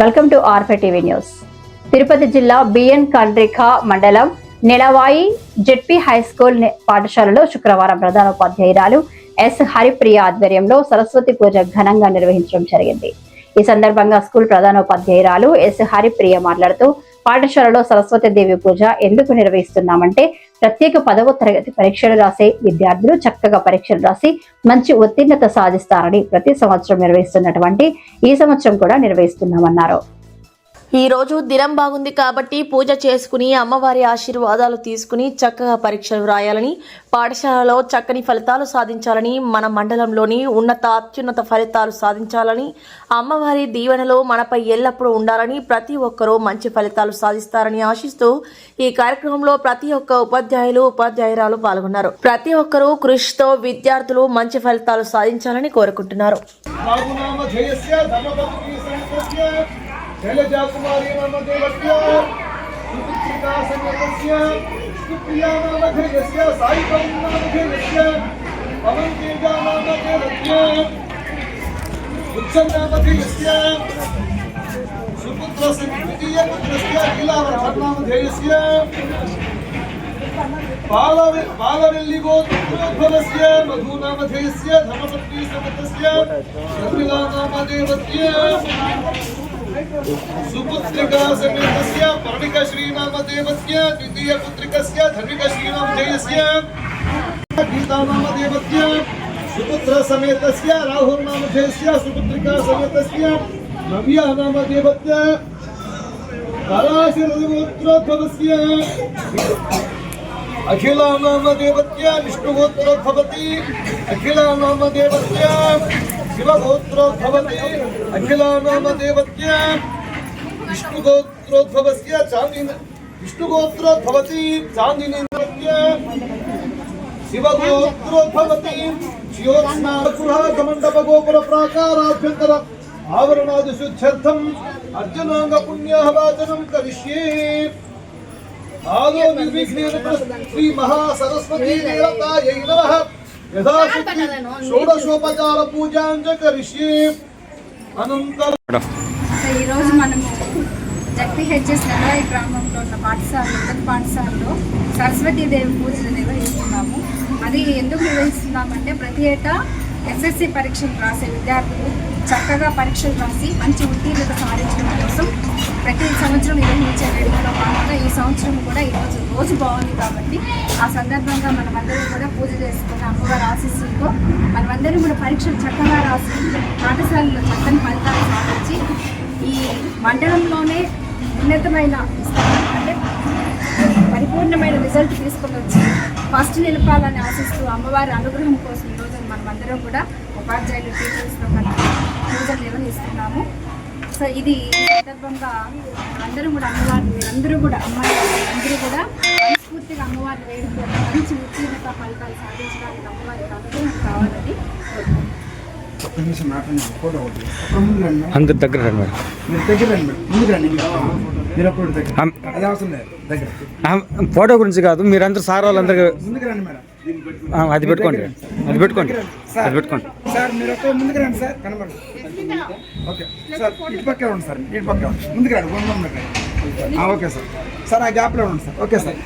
Welcome to ఆర్ఫే TV news. Tirupati జిల్లా బిఎన్ కండ్రిక మండలం నెలవాయి జెడ్పీ హై స్కూల్ పాఠశాలలో శుక్రవారం ప్రధానోపాధ్యాయురాలు ఎస్ హరిప్రియ ఆధ్వర్యంలో సరస్వతి పూజ ఘనంగా నిర్వహించడం జరిగింది. ఈ సందర్భంగా స్కూల్ ప్రధానోపాధ్యాయురాలు ఎస్ హరిప్రియ మాట్లాడుతూ పాఠశాలలో సరస్వతి దేవి పూజ ఎందుకు నిర్వహిస్తున్నామంటే ప్రత్యేక 10వ తరగతి పరీక్షలు రాసే విద్యార్థులు చక్కగా పరీక్షలు రాసి మంచి ఉత్తీర్ణత సాధిస్తారని ప్రతి సంవత్సరం నిర్వహిస్తున్నటువంటి ఈ సంవత్సరం కూడా నిర్వహిస్తున్నామన్నారు. ఈ రోజు దినం బాగుంది కాబట్టి పూజ చేసుకుని అమ్మవారి ఆశీర్వాదాలు తీసుకుని చక్కగా పరీక్షలు రాయాలని, పాఠశాలలో చక్కని ఫలితాలు సాధించాలని, మన మండలంలోని అత్యున్నత ఫలితాలు సాధించాలని, అమ్మవారి దీవెనలో మనపై ఎల్లప్పుడూ ఉండాలని, ప్రతి ఒక్కరూ మంచి ఫలితాలు సాధిస్తారని ఆశిస్తూ ఈ కార్యక్రమంలో ప్రతి ఒక్క ఉపాధ్యాయురాలు పాల్గొన్నారు. ప్రతి ఒక్కరూ కృషితో విద్యార్థులు మంచి ఫలితాలు సాధించాలని కోరుకుంటున్నారు. शैलजा कुमारी नाम देवस्य सुपुत्रिका समेतस्य सुप्रिया नाम धेयस्य साई करुणा नाम धेयस्य पवन तेजा नाम देवस्य उत्सव नाम धेयस्य सुपुत्र द्वितीय पुत्रस्य अखिलावर्धन नाम धेयस्य बालवेल्ली गोत्रोद्भवस्य मधु नाम धेयस्य धर्मपत्नी समेतस्य शर्मिला नाम देवस्य सुपुत्रिका समेतस्य पर्णिका श्रीनाम देवस्य द्वितीय पुत्रिकस्य धर्मिका श्रीनाम देयस्य गीता नाम देवस्य सुपुत्र समेतस्य राहुल नाम देयस्य सुपुत्रिका समेतस्य नव्या नाम देवस्य पराशरगोत्रोद्भवस्य अखिला नाम देवस्य विष्णुगोत्रोद्भवति अखिला नाम देवस्य शिवगोत्रोद्भवति अखिला नाम देवस्य विष्णुगोत्रोद्भवस्य विष्णुगोत्रोद्भवति चांदिनी शिवगोत्रोद्भवति ज्योत्स्नागृहकमण्डपगोपुरप्राकाराभ्यन्तर आवरणादिशुद्ध्यर्थम् अर्जुनांग पुण्याहवाचनं करिष्ये आदो निर्विघ्नेन श्री महासरस्वती देवतायै नमः यथाशक्ति షోడశోపచార పూజాంచ కరిష్యే అనంతరం. ఈరోజు మనము జడ్పీహెచ్ఎస్ నెలవాయి గ్రామంలో ఉన్న పాఠశాలలో సరస్వతీదేవి పూజలు నిర్వహిస్తున్నాము. అది ఎందుకు నిర్వహిస్తున్నామంటే ప్రతి ఏటా ఎస్ఎస్సి పరీక్షలు రాసే విద్యార్థులు చక్కగా పరీక్షలు రాసి మంచి ఉత్తీర్ణత సాధించడం కోసం ప్రతి సంవత్సరం నిర్వహించే వేడుకలో భాగంగా ఈ సంవత్సరం కూడా రోజు బాగుంది కాబట్టి ఆ సందర్భంగా మనమందరం కూడా పూజ చేసుకుని అమ్మవారి ఆశీస్సులతో మనమందరం కూడా పరీక్షలు చక్కగా రాసి పాఠశాలలో చక్కని ఫలితాలు సాధించి ఈ మండలంలోనే ఉన్నతమైన అంటే పరిపూర్ణమైన రిజల్ట్ తీసుకొని వచ్చి ఫస్ట్ నిలపాలని ఆశిస్తూ అమ్మవారి అనుగ్రహం కోసం ఈరోజు మనమందరం కూడా ఉపాధ్యాయులు టీచర్స్తో కలిసి పూజలు నిర్వహిస్తున్నాము. సో ఇది సందర్భంగా అందరూ కూడా మీరందరూ కూడా అందరూ కూడా మనస్ఫూర్తిగా అమ్మవారిని వేడుకొని మంచి ఉత్తీర్ణత ఫలితాలు సాధించడానికి అమ్మవారికి అనుగ్రహం కావాలని అందరు దగ్గర ఫోటో గురించి కాదు, మీరందరూ సార్ వాళ్ళందరూ అది పెట్టుకోండి సార్. మీరు ముందుకు రండి సార్, కనబడండి. ఓకే సార్, ఇటు పక్కే ఉండి సార్, ఇటు పక్క ముందుకు రండి, ఓకే సార్. సార్ ఆ గ్యాప్లో ఉండి సార్. Okay sir.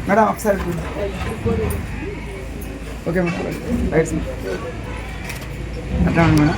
మేడం ఒకసారి ఓకే మేడం రైట్ సార్. అట్లా మేడం.